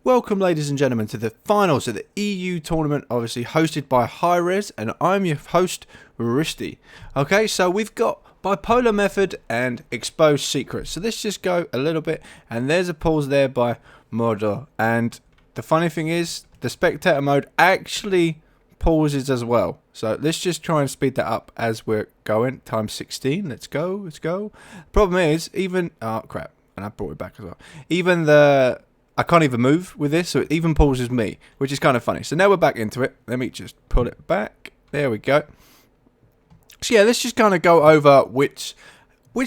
Welcome, ladies and gentlemen, to the finals of the EU tournament, obviously hosted by HiRez, and I'm your host, Risty. Okay, so we've got Bipolar Method and Exposed Secrets. So let's just go a little bit, and there's a pause there by Mordor. And the funny thing is, the spectator mode actually pauses as well. So let's just try and speed that up as we're going. Times 16. Let's go. Let's go. Problem is, even oh crap, and I brought it back as well. I can't even move with this, so it even pauses me, which is kind of funny. So now we're back into it. Let me just pull it back. There we go. So yeah, let's just kind of go over which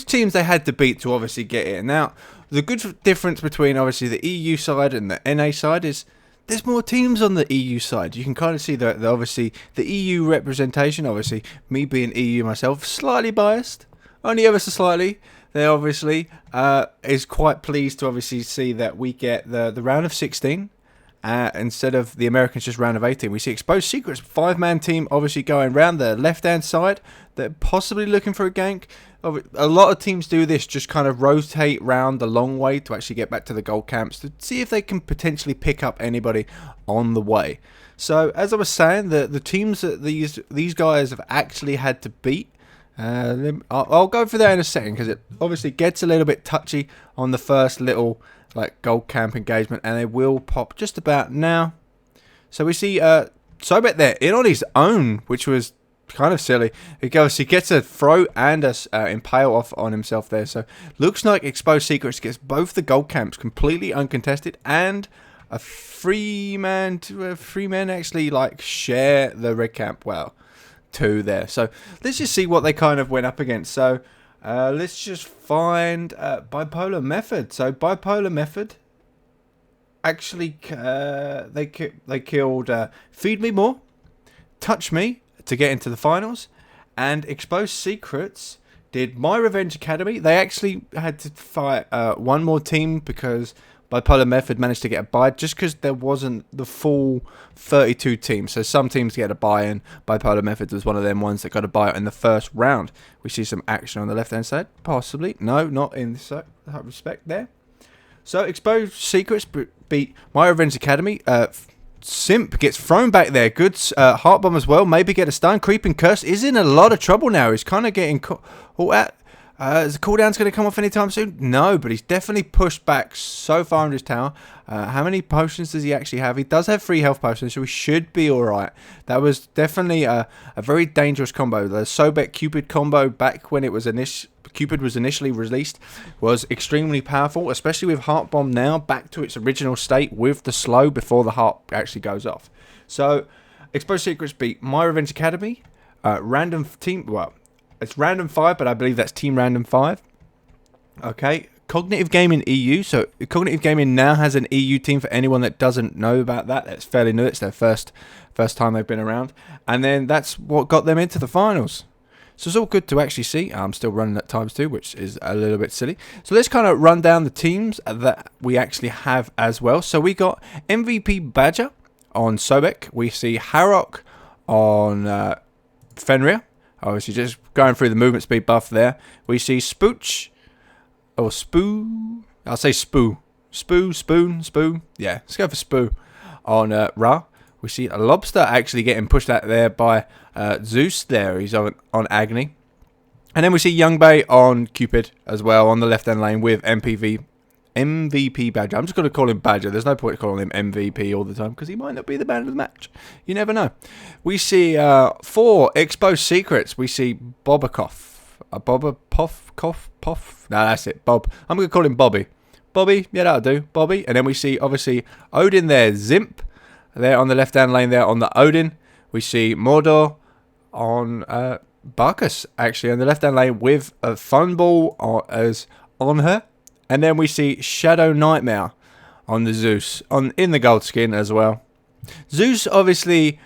teams they had to beat to obviously get it. Now, the good difference between obviously the EU side and the NA side is there's more teams on the EU side. You can kind of see that obviously the EU representation, obviously me being EU myself, slightly biased, only ever so slightly. They obviously is quite pleased to obviously see that we get the round of 16 instead of the Americans just round of 18. We see Exposed Secrets, 5-man team obviously going round the left-hand side. They're possibly looking for a gank. A lot of teams do this, just kind of rotate round the long way to actually get back to the gold camps to see if they can potentially pick up anybody on the way. So as I was saying, the teams that these guys have actually had to beat, I'll go for that in a second because it obviously gets a little bit touchy on the first little like gold camp engagement, and they will pop just about now. So we see Sobek there in on his own, which was kind of silly. He gets a throw and a impale off on himself there. So looks like Exposed Secrets gets both the gold camps completely uncontested, and a three man actually like share the red camp. Well, two there. So let's just see what they kind of went up against. So let's just find Bipolar Method. So Bipolar Method actually they killed Feed Me More, Touch Me to get into the finals, and Exposed Secrets did My Revenge Academy. They actually had to fight one more team because Bipolar Method managed to get a bye just because there wasn't the full 32 teams. So some teams get a bye in. Bipolar Method was one of them ones that got a bye in the first round. We see some action on the left-hand side. Possibly. No, not in this respect there. So Exposed Secrets beat My Revenge Academy. Simp gets thrown back there. Good heart bomb as well. Maybe get a stun. Creeping Curse is in a lot of trouble now. He's kind of getting caught at. Is the cooldown's going to come off anytime soon? No, but he's definitely pushed back so far in his tower. How many potions does he actually have? He does have 3 health potions, so he should be alright. That was definitely a very dangerous combo. The Sobek Cupid combo back when it was Cupid was initially released was extremely powerful, especially with Heart Bomb now back to its original state with the slow before the heart actually goes off. So, Exposed Secrets beat My Revenge Academy. Random team, well, it's random 5, but I believe that's team random 5. Okay, Cognitive Gaming EU. So Cognitive Gaming now has an EU team for anyone that doesn't know about that. That's fairly new. It's their first time they've been around. And then that's what got them into the finals. So it's all good to actually see. I'm still running at times 2, which is a little bit silly. So let's kind of run down the teams that we actually have as well. So we got MVP Badger on Sobek. We see Harrock on Fenrir. Obviously, just going through the movement speed buff there. We see Spooch, or Spoo. I'll say Spoo. Spoo. Yeah, let's go for Spoo on Ra. We see a Lobster actually getting pushed out there by Zeus there. He's on Agni. And then we see Youngbay on Cupid as well on the left-hand lane with MVP Badger. I'm just going to call him Badger. There's no point calling him MVP all the time because he might not be the man of the match. You never know. We see for Exposed Secrets, we see Bobakoff. Poff. No, that's it. Bob. I'm going to call him Bobby. Bobby, yeah, that'll do. Bobby. And then we see, obviously, Odin there. Zimp there on the left-hand lane there on the Odin. We see Mordor on Barkus, actually, on the left-hand lane with a Funball as on her. And then we see Shadow Nightmare on the Zeus, in the gold skin as well. Zeus obviously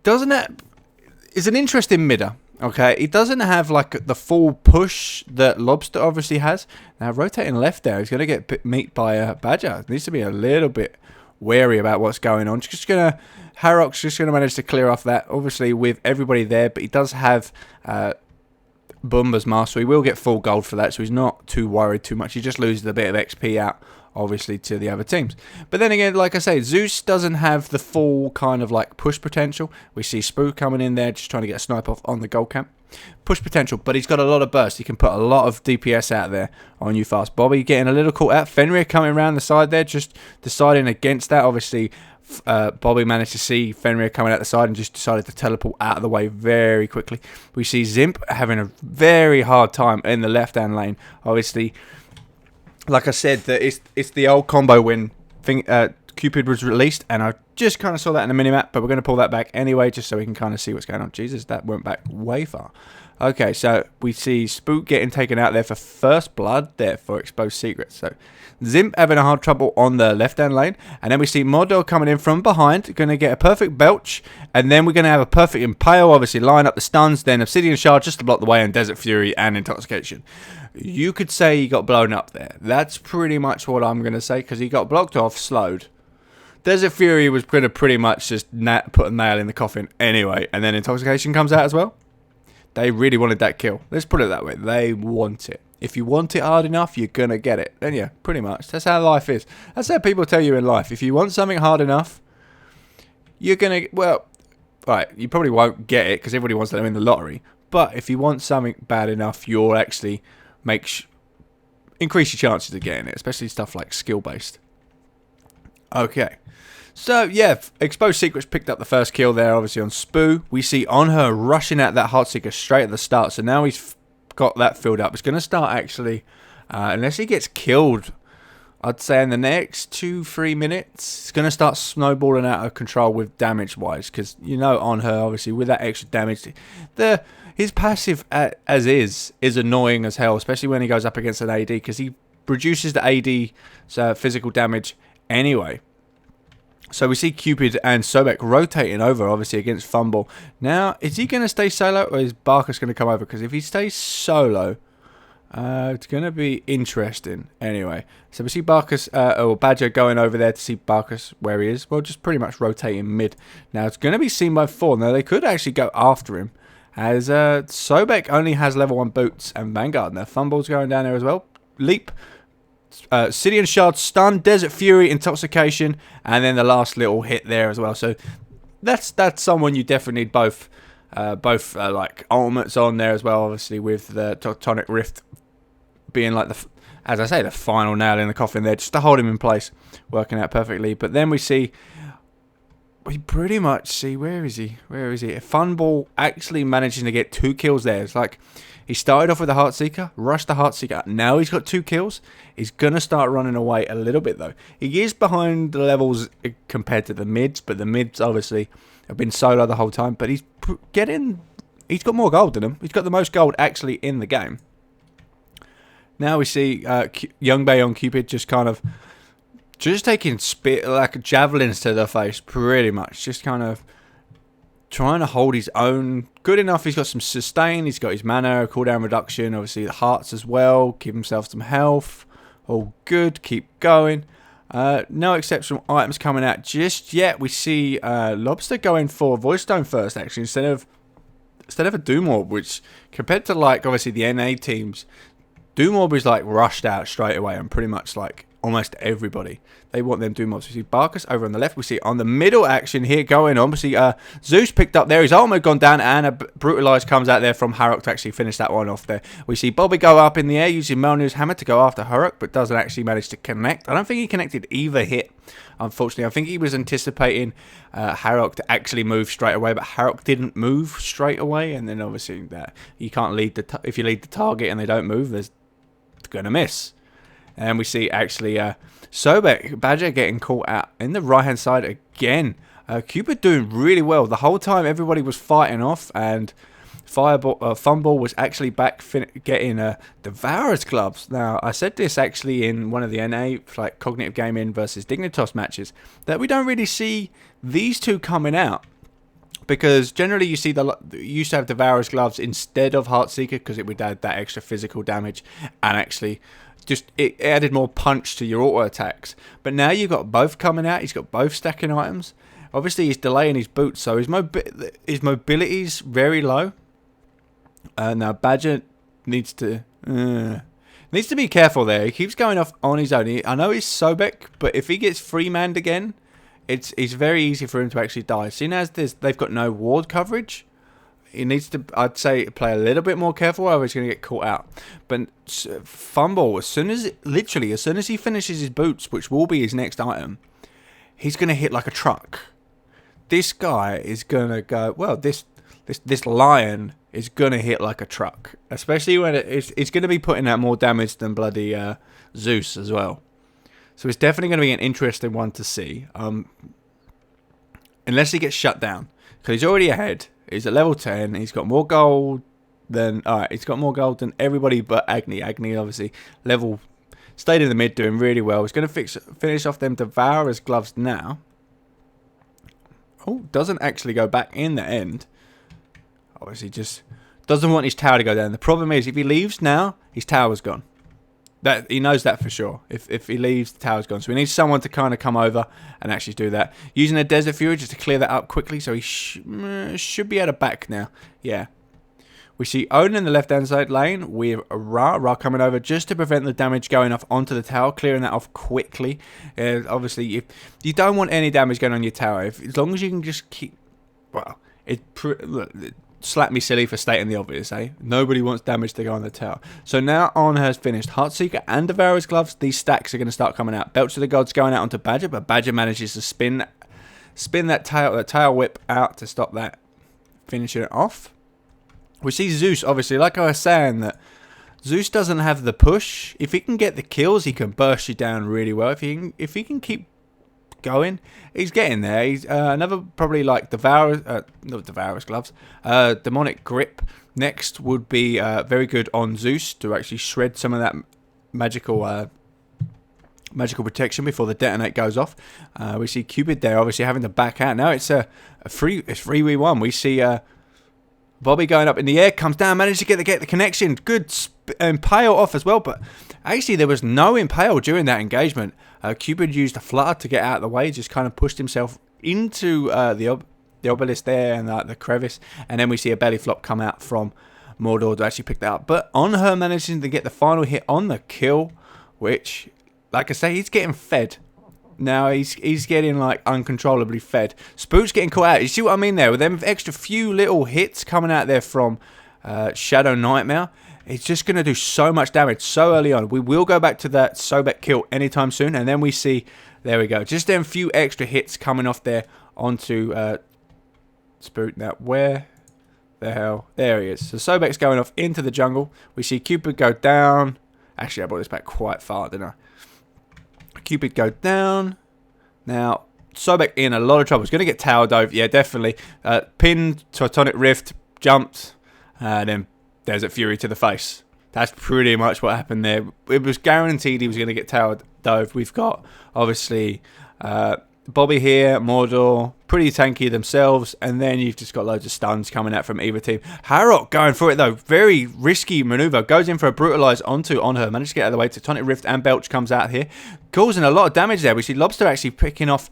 is an interesting midder. Okay, he doesn't have like the full push that Lobster obviously has. Now rotating left there, he's going to get meet by a Badger. Needs to be a little bit wary about what's going on. Harrock's just gonna manage to clear off that, obviously with everybody there, but he does have Bumba's mask, so he will get full gold for that, so he's not too worried too much. He just loses a bit of XP out obviously, to the other teams. But then again, like I say, Zeus doesn't have the full kind of like push potential. We see Spoo coming in there just trying to get a snipe off on the gold camp. Push potential, but he's got a lot of burst. He can put a lot of DPS out there on you fast. Bobby getting a little caught out. Fenrir coming around the side there, just deciding against that. Obviously, Bobby managed to see Fenrir coming out the side and just decided to teleport out of the way very quickly. We see Zimp having a very hard time in the left-hand lane. Obviously, like I said, that it's the old combo when Cupid was released, and I just kind of saw that in the minimap, but we're going to pull that back anyway, just so we can kind of see what's going on. Jesus, that went back way far. Okay, so we see Spook getting taken out there for first blood there for Exposed Secrets. So Zimp having a hard trouble on the left-hand lane, and then we see Mordor coming in from behind, going to get a perfect belch, and then we're going to have a perfect impale, obviously line up the stuns, then Obsidian Shard just to block the way, and Desert Fury and Intoxication. You could say he got blown up there. That's pretty much what I'm going to say, because he got blocked off, slowed. Desert Fury was going to pretty much just put a nail in the coffin anyway, and then Intoxication comes out as well. They really wanted that kill. Let's put it that way. They want it. If you want it hard enough, you're going to get it. And yeah, pretty much. That's how life is. That's how people tell you in life. If you want something hard enough, you're going to... Well, right, you probably won't get it because everybody wants to win the lottery. But if you want something bad enough, you'll actually increase your chances of getting it, especially stuff like skill-based. Okay. So, yeah, Exposed Secrets picked up the first kill there, obviously, on Spoo. We see on her rushing at that Heartseeker straight at the start. So now he's got that filled up. It's going to start, actually, unless he gets killed, I'd say in the next 2-3 minutes, it's going to start snowballing out of control with damage-wise. Because, you know, on her, obviously, with that extra damage, his passive as is annoying as hell, especially when he goes up against an AD. Because he reduces the AD's physical damage anyway. So we see Cupid and Sobek rotating over, obviously, against Fumble. Now, is he going to stay solo, or is Barkus going to come over? Because if he stays solo, it's going to be interesting. Anyway, so we see Barkus, or Badger going over there to see Barkus where he is. Well, just pretty much rotating mid. Now, it's going to be seen by 4. Now, they could actually go after him, as Sobek only has level 1 boots and Vanguard. Now, Fumble's going down there as well. Leap. Obsidian Shard, Stun, Desert Fury, Intoxication, and then the last little hit there as well. So that's someone you definitely need both like ultimates on there as well. Obviously with the Tectonic Rift being like as I say, the final nail in the coffin there, just to hold him in place, working out perfectly. But then we pretty much see where is he? Funball actually managing to get 2 kills there. It's like he started off with the Heartseeker, rushed the Heartseeker. Now he's got 2 kills. He's going to start running away a little bit, though. He is behind the levels compared to the mids, but the mids, obviously, have been solo the whole time. But he's got more gold than him. He's got the most gold, actually, in the game. Now we see Young Bay on Cupid just kind of... just taking like javelins to the face, pretty much. Just kind of... trying to hold his own. Good enough. He's got some sustain. He's got his mana, cooldown reduction. Obviously the hearts as well. Give himself some health. All good. Keep going. No exceptional items coming out just yet. We see Lobster going for Void Stone first, actually, instead of a Doom Orb, which compared to like obviously the NA teams, Doom Orb is like rushed out straight away and pretty much like almost everybody. They want them Doom Mobs. We see Barkus over on the left. We see on the middle action here going on. We see Zeus picked up there. His ultimate gone down, and a Brutalize comes out there from Harrock to actually finish that one off there. We see Bobby go up in the air using Melnir's hammer to go after Harrock, but doesn't actually manage to connect. I don't think he connected either hit, unfortunately. I think he was anticipating Harrock to actually move straight away, but Harrock didn't move straight away, and then obviously that you can't lead if you lead the target and they don't move, it's going to miss. And we see actually Sobek, Badger getting caught out in the right-hand side again. Cupid doing really well. The whole time everybody was fighting off, and Fumble was actually back getting Devourer's gloves. Now, I said this actually in one of the NA, like Cognitive Gaming versus Dignitas matches, that we don't really see these two coming out. Because generally you see you used to have Devourer's gloves instead of Heartseeker, because it would add that extra physical damage and actually... just it added more punch to your auto attacks. But now you've got both coming out. He's got both stacking items. Obviously, he's delaying his boots, so his mobility's very low. Now Badger needs to Needs to be careful there. He keeps going off on his own. I know he's Sobek, but if he gets free-manned again, it's very easy for him to actually die. Seeing as they've got no ward coverage, he needs to, I'd say, play a little bit more careful, or he's going to get caught out. But Fumble, as soon as he finishes his boots, which will be his next item, he's going to hit like a truck. This guy is going to go, well, this lion is going to hit like a truck. Especially when it's going to be putting out more damage than bloody Zeus as well. So it's definitely going to be an interesting one to see. Unless he gets shut down. Because he's already ahead. He's at level 10. He's got more gold than... Alright, he's got more gold than everybody but Agni. Agni, obviously, stayed in the mid, doing really well. He's going to finish off them Devourer's gloves now. Oh, doesn't actually go back in the end. Obviously, just doesn't want his tower to go down. The problem is, if he leaves now, his tower's gone. That he knows that for sure. If he leaves, the tower's gone. So we need someone to kind of come over and actually do that. Using a Desert Fury just to clear that up quickly. So he should be able to back now. Yeah. We see Odin in the left-hand side lane with Ra coming over just to prevent the damage going off onto the tower, clearing that off quickly. Obviously, if you don't want any damage going on your tower, as long as you can just keep... Well, look, slap me silly for stating the obvious, eh? Nobody wants damage to go on the tower. So now On has finished Heartseeker and Devourer's Gloves. These stacks are going to start coming out. Belch of the Gods going out onto Badger, but Badger manages to spin that tail whip out to stop that, finishing it off. We see Zeus, obviously, like I was saying, that Zeus doesn't have the push. If he can get the kills, he can burst you down really well. If he can keep going, he's getting there. He's another probably like not Devourer's Gloves, Demonic Grip next would be very good on Zeus to actually shred some of that magical protection before the detonate goes off. We see Cupid there obviously having to back out. Now it's a 3v1. We see Bobby going up in the air, comes down, manages to get the connection. Good impale off as well, but actually there was no impale during that engagement. Cupid used a flutter to get out of the way, just kind of pushed himself into the obelisk there and the crevice, and then we see a belly flop come out from Mordor to actually pick that up. But on her managing to get the final hit on the kill, which, like I say, he's getting fed. Now he's getting like uncontrollably fed. Spook's getting caught out. You see what I mean there? With them extra few little hits coming out there from Shadow Nightmare, it's just going to do so much damage so early on. We will go back to that Sobek kill anytime soon. And then we see, there we go, just them few extra hits coming off there onto Spook. Now, where the hell? There he is. So Sobek's going off into the jungle. We see Cupid go down. Actually, I brought this back quite far, didn't I? Cupid go down. Now, Sobek in a lot of trouble. He's going to get tower dove. Yeah, definitely. Pinned, Teutonic Rift, jumped, then Desert Fury to the face. That's pretty much what happened there. It was guaranteed he was going to get tower dove. We've got, obviously, Bobby here, Mordor, pretty tanky themselves, and then you've just got loads of stuns coming out from either team. Harrock going for it though, very risky maneuver, goes in for a brutalize on her, managed to get out of the way. Teutonic Rift and Belch comes out here, causing a lot of damage there. We see Lobster actually picking off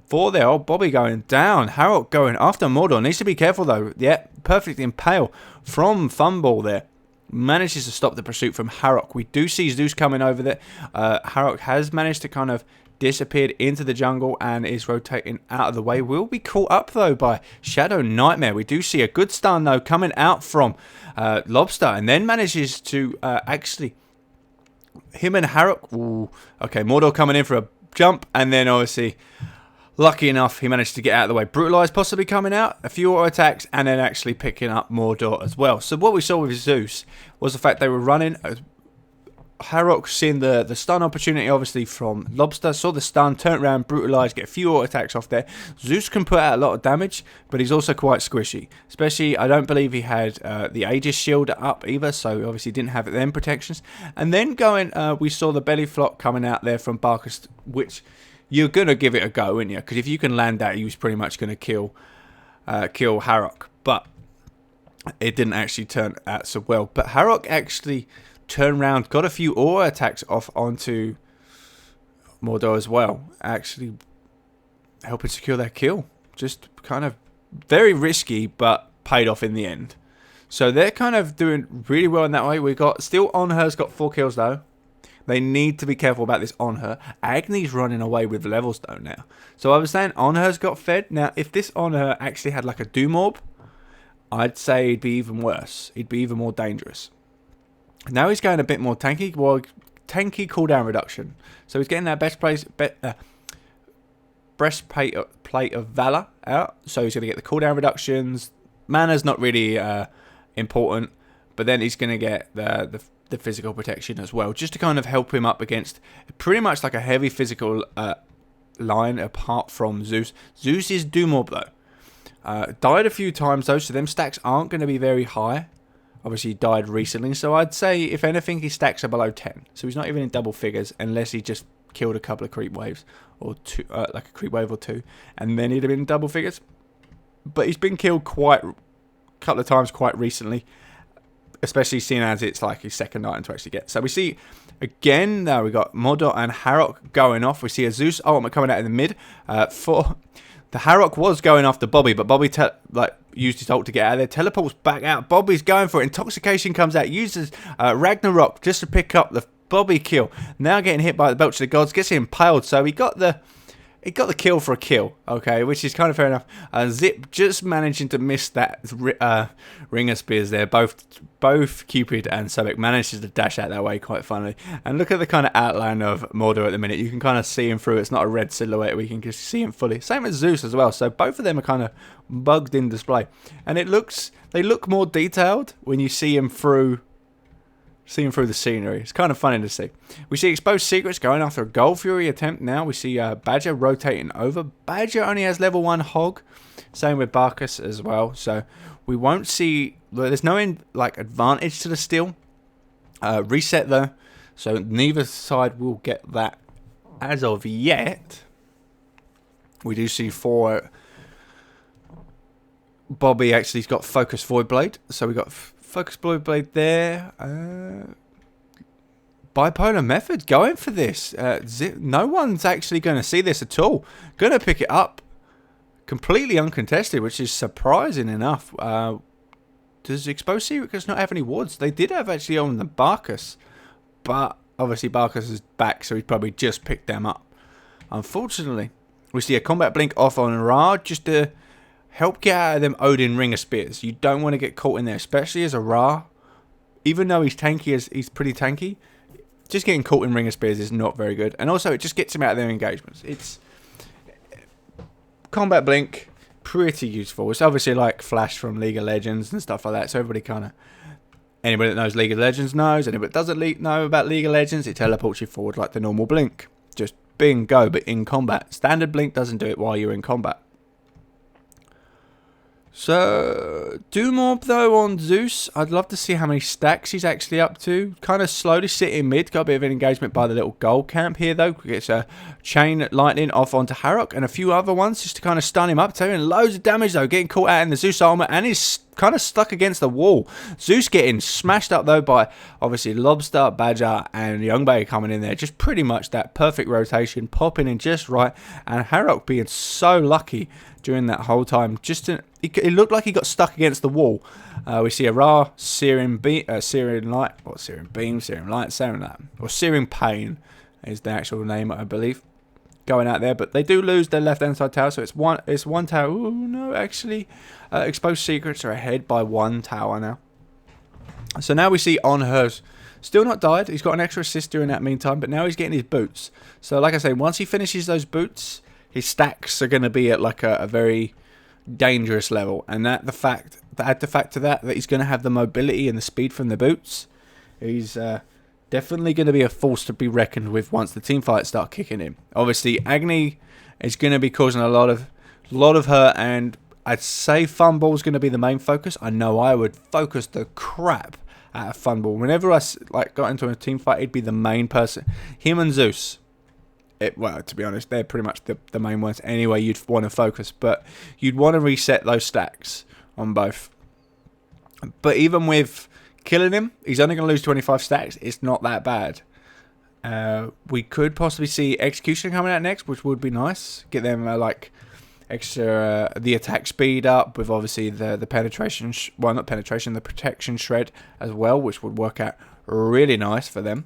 for there. Oh, Bobby going down, Harrock going after Mordor, needs to be careful though. Yeah, perfect impale from Fumble there. Manages to stop the pursuit from Harrock. We do see Zeus coming over there. Harrock has managed to kind of disappeared into the jungle and is rotating out of the way. Will be caught up though by Shadow Nightmare. We do see a good stun though coming out from Lobster, and then manages to actually him and Harrock. Ooh, okay, Mordor coming in for a jump, and then obviously lucky enough he managed to get out of the way. Brutalize possibly coming out, a few auto attacks, and then actually picking up Mordor as well. So what we saw with Zeus was the fact they were running. Harrock seeing the stun opportunity obviously from Lobster, saw the stun, turned around, brutalized, get a few auto attacks off there. Zeus can put out a lot of damage, but he's also quite squishy. Especially, I don't believe he had the Aegis shield up either, so obviously didn't have them protections. And then we saw the belly flop coming out there from Barkus, which you're going to give it a go, aren't you? Because if you can land that, he was pretty much going to kill Harrock. But it didn't actually turn out so well. But Harrock actually turned around, got a few auto attacks off onto Mordor as well, actually helping secure that kill. Just kind of very risky, but paid off in the end. So they're kind of doing really well in that way. We got still On Her's got 4 kills though. They need to be careful about this On Her. Agni's running away with levels though now. So I was saying On Her's got fed. Now if this On Her actually had like a Doom Orb, I'd say he'd be even worse. He'd be even more dangerous. Now he's going a bit more tanky. Well, tanky cooldown reduction. So he's getting that breastplate of Valor out. So he's going to get the cooldown reductions. Mana's not really important. But then he's going to get the physical protection as well. Just to kind of help him up against pretty much like a heavy physical line apart from Zeus. Zeus is Doom Orb though. Died a few times though. So them stacks aren't going to be very high. Obviously, he died recently, so I'd say, if anything, his stacks are below 10. So he's not even in double figures, unless he just killed a couple of creep waves, or two, like a creep wave or 2, and then he'd have been in double figures. But he's been killed quite a couple of times quite recently, especially seeing as it's like his second item to actually get. So we see, again, now we got Modot and Harrock going off. We see a Zeus ultimate coming out in the mid. The Harrock was going after Bobby, but Bobby used his ult to get out of there. Teleports back out. Bobby's going for it. Intoxication comes out. Uses Ragnarok just to pick up the Bobby kill. Now getting hit by the Belch of the Gods. Gets impaled. So he got the kill for a kill. Okay, which is kind of fair enough. Zip just managing to miss that ring of spears there. Both Cupid and Sobek manages to dash out that way quite funnily. And look at the kind of outline of Mordor at the minute. You can kind of see him through. It's not a red silhouette. We can just see him fully. Same as Zeus as well. So both of them are kind of bugged in display. And they look more detailed when you see him through the scenery. It's kind of funny to see. We see Exposed Secrets going after a Gold Fury attempt now. We see Badger rotating over. Badger only has level 1 Hog. Same with Barkus as well. So we won't see... There's no advantage to the steal. Reset though. So neither side will get that as of yet. We do see for Bobby actually has got Focus Void Blade. So we got Focus Void Blade there. Bipolar Method going for this. No one's actually going to see this at all. Going to pick it up completely uncontested, which is surprising enough. Does Exposed Secrets not have any wards? They did have actually on the Barkus, but obviously Barkus is back, so he's probably just picked them up. Unfortunately, we see a Combat Blink off on Ra just to help get out of them Odin Ring of Spears. You don't want to get caught in there, especially as a Ra. Even though he's pretty tanky, just getting caught in Ring of Spears is not very good. And also, it just gets him out of their engagements. It's Combat Blink, pretty useful. It's obviously like Flash from League of Legends and stuff like that. So anybody that knows League of Legends knows. Anybody that doesn't know about League of Legends, it teleports you forward like the normal Blink. Just bingo, but in combat. Standard Blink doesn't do it while you're in combat. So, Doom Orb though on Zeus. I'd love to see how many stacks he's actually up to. Kind of slowly sitting mid. Got a bit of an engagement by the little gold camp here though. Gets a Chain Lightning off onto Harrock and a few other ones just to kind of stun him up. Doing loads of damage though. Getting caught out in the Zeus armor and he's kind of stuck against the wall. Zeus getting smashed up though by obviously Lobster, Badger and Youngbay coming in there. Just pretty much that perfect rotation. Popping in just right. And Harrock being so lucky during that whole time. It looked like he got stuck against the wall. We see a Ra, Searing Light, Searing Light, something like that. Or Searing Pain is the actual name, I believe. Going out there, but they do lose their left hand side tower, so it's one tower. Oh no, actually, Exposed Secrets are ahead by 1 tower now. So now we see On Her's still not died. He's got an extra assist during that meantime, but now he's getting his boots. So like I say, once he finishes those boots, his stacks are going to be at like a very dangerous level, and add the fact to that he's going to have the mobility and the speed from the boots. He's definitely going to be a force to be reckoned with once the team fights start kicking in. Obviously, Agni is going to be causing a lot of hurt, and I'd say Funball is going to be the main focus. I know I would focus the crap out of Funball. Whenever I got into a team fight, he'd be the main person. Him and Zeus. Well, to be honest, they're pretty much the main ones anyway you'd want to focus, but you'd want to reset those stacks on both. But even with killing him, he's only going to lose 25 stacks. It's not that bad. We could possibly see Execution coming out next, which would be nice. Get them extra the attack speed up with obviously the penetration, well, not penetration, the protection shred as well, which would work out really nice for them.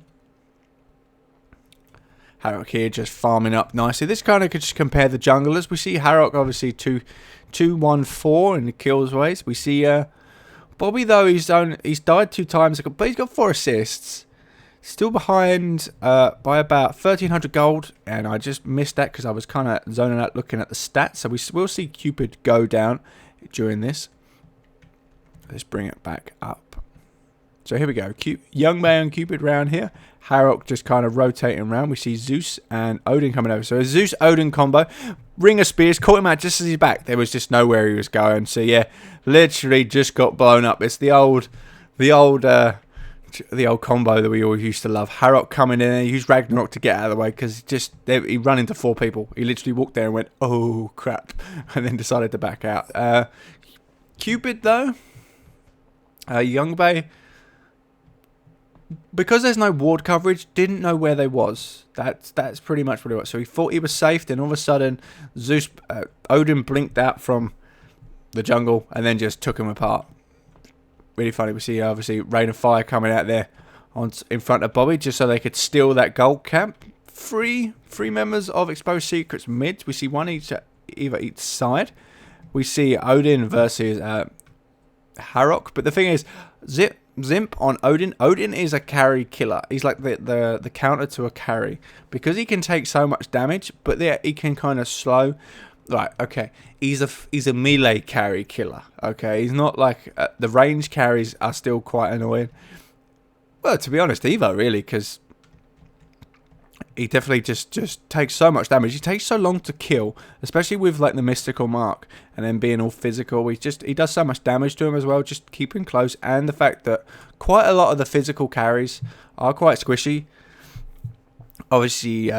Harrock here just farming up nicely. This kind of could just compare the junglers. We see Harrock obviously 2-1-4 in the kills ways. We see Bobby, though, he's died 2 times, but he's got 4 assists. Still behind by about 1,300 gold, and I just missed that because I was kind of zoning out looking at the stats. So we will see Cupid go down during this. Let's bring it back up. So here we go. Young man Cupid round here. Harrock just kind of rotating around. We see Zeus and Odin coming over. So a Zeus-Odin combo. Ring of Spears. Caught him out just as he's back. There was just nowhere he was going. So yeah, literally just got blown up. It's the old combo that we always used to love. Harrock coming in. He used Ragnarok to get out of the way because he ran into 4 people. He literally walked there and went, oh crap, and then decided to back out. Cupid though, Young Bay, because there's no ward coverage, didn't know where they was. That's pretty much what it was. So he thought he was safe, then all of a sudden Odin blinked out from the jungle and then just took him apart. Really funny. We see obviously Rain of Fire coming out there in front of Bobby just so they could steal that gold camp. Three members of Exposed Secrets mids. We see one either each side. We see Odin versus Harrock. But the thing is, Zimp on Odin. Odin is a carry killer. He's like the counter to a carry because he can take so much damage, but he can kind of slow. Right, okay. He's a melee carry killer. Okay, he's not like the range carries are still quite annoying. Well, to be honest, Evo really, because he definitely just takes so much damage. He takes so long to kill, especially with like the mystical mark and then being all physical. He does so much damage to him as well, just keeping close, and the fact that quite a lot of the physical carries are quite squishy. Obviously,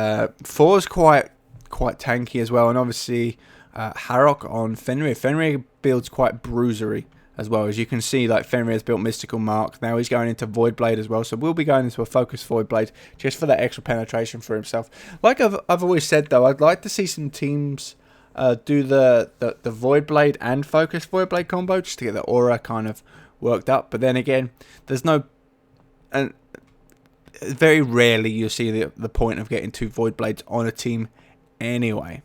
Thor's quite tanky as well, and obviously Harrock on Fenrir. Fenrir builds quite bruisery as well. As you can see, like Fenrir has built Mystical Mark. Now he's going into Void Blade as well, so we'll be going into a focused Void Blade just for that extra penetration for himself. Like I've always said though, I'd like to see some teams do the Void Blade and focused Void Blade combo just to get the aura kind of worked up. But then again, there's no, and very rarely you'll see the point of getting 2 Void Blades on a team anyway.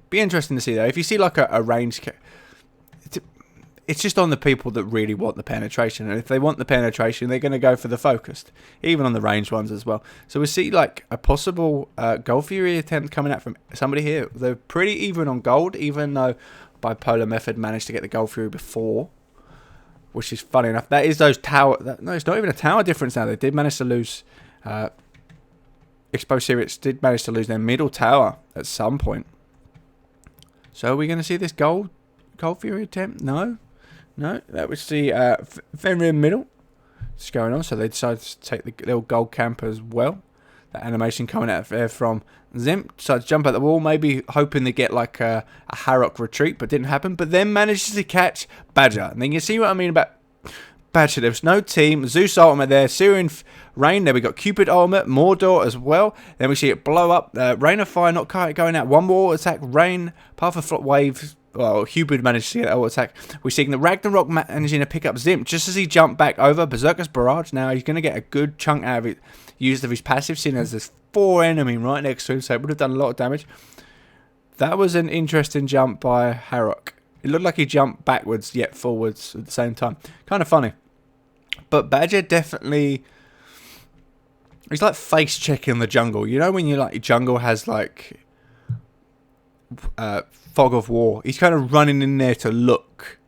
Be interesting to see though. If you see like a range, it's just on the people that really want the penetration, and if they want the penetration, they're going to go for the focused, even on the ranged ones as well. So we see like a possible Gold Fury attempt coming out from somebody here. They're pretty even on gold, even though Bipolar Method managed to get the Gold Fury before, which is funny enough. That is those tower. No, it's not even a tower difference now. They did manage to lose. Exposed Secrets did manage to lose their middle tower at some point. So are we going to see this Gold Fury attempt? No. That was the Fenrir middle. What's going on? So they decided to take the little gold camp as well. That animation coming out there from Zimp. Decided to jump at the wall, maybe hoping to get like a Harrock retreat, but didn't happen. But then manages to catch Badger. And then you see what I mean about Badger. There was no team. Zeus ultimate there. Syrian Rain. There we got Cupid ultimate. Mordor as well. Then we see it blow up. Rain of Fire not quite going out. One more attack. Rain. Path of Flop Wave. Well, Cupid managed to get that attack. We're seeing the Ragnarok managing to pick up Zimp just as he jumped back over. Berserker's Barrage. Now he's going to get a good chunk out of it. Used of his passive, seeing as there's 4 enemy right next to him, so it would have done a lot of damage. That was an interesting jump by Harrock. It looked like he jumped backwards yet forwards at the same time. Kind of funny. But Badger definitely, he's like face checking the jungle. You know when you like your jungle has like fog of war. He's kind of running in there to look,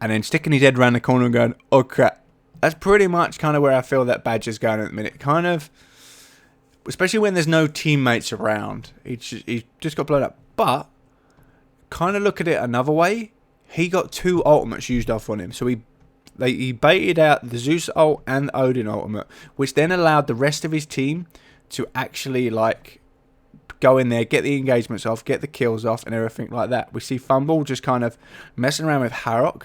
and then sticking his head around the corner and going, "Oh crap!" That's pretty much kind of where I feel that Badger's going at the minute. Kind of, especially when there's no teammates around. He just got blown up. But kind of look at it another way. He got 2 ultimates used off on him, so he baited out the Zeus ult and the Odin ultimate, which then allowed the rest of his team to actually like go in there, get the engagements off, get the kills off, and everything like that. We see Fumble just kind of messing around with Harrock.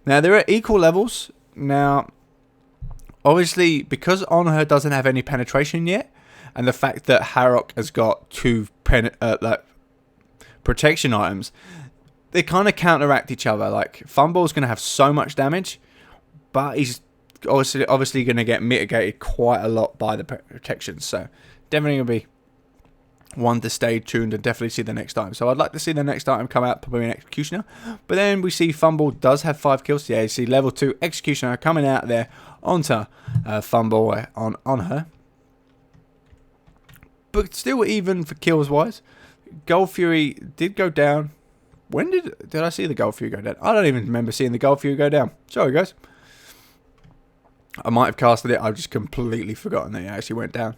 Now they're at equal levels. Now, obviously, because Onher doesn't have any penetration yet, and the fact that Harrock has got 2 like protection items, they kind of counteract each other. Like, Fumble's going to have so much damage, but he's obviously going to get mitigated quite a lot by the protection. So, definitely going to be one to stay tuned and definitely see the next item. So, I'd like to see the next item come out, probably an Executioner. But then we see Fumble does have 5 kills. Yeah, you see level 2 Executioner coming out there onto Fumble on her. But still, even for kills wise, Gold Fury did go down. When did I see the Gold Fury go down? I don't even remember seeing the Gold Fury go down. Sorry, guys. I might have casted it. I've just completely forgotten that it actually went down.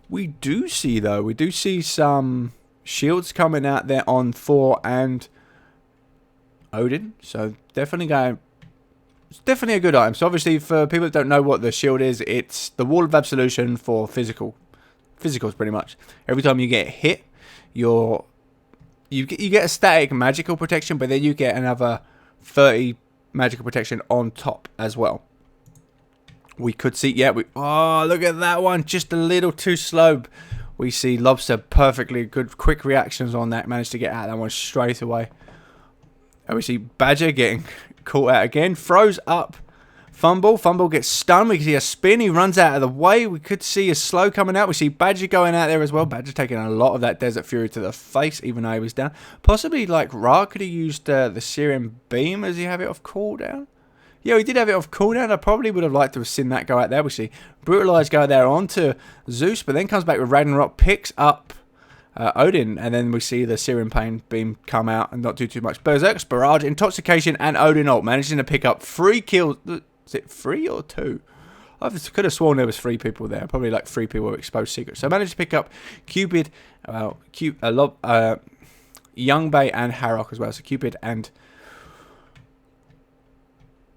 We do see some shields coming out there on Thor and Odin. So definitely it's definitely a good item. So obviously, for people that don't know what the shield is, it's the wall of absolution for physicals pretty much. Every time you get hit, you get a static magical protection, but then you get another 30 magical protection on top as well. We could see, oh, look at that one, just a little too slow. We see Lobster perfectly good, quick reactions on that, managed to get out that one straight away. And we see Badger getting caught out again, throws up Fumble gets stunned. We can see a spin. He runs out of the way. We could see a slow coming out. We see Badger going out there as well. Badger taking a lot of that Desert Fury to the face, even though he was down. Possibly like Ra could have used the Syrian Beam as he have it off cooldown. Yeah, we did have it off cooldown. I probably would have liked to have seen that go out there. We see Brutalize go there onto Zeus, but then comes back with Ragnarok, picks up Odin, and then we see the Syrian Pain Beam come out and not do too much. Berserk, Barrage, Intoxication, and Odin ult, managing to pick up 3 kills. Is it 3 or 2? I could have sworn there was 3 people there. Probably like 3 people with exposed secrets. So I managed to pick up Cupid, Youngbay, and Harrock as well. So Cupid and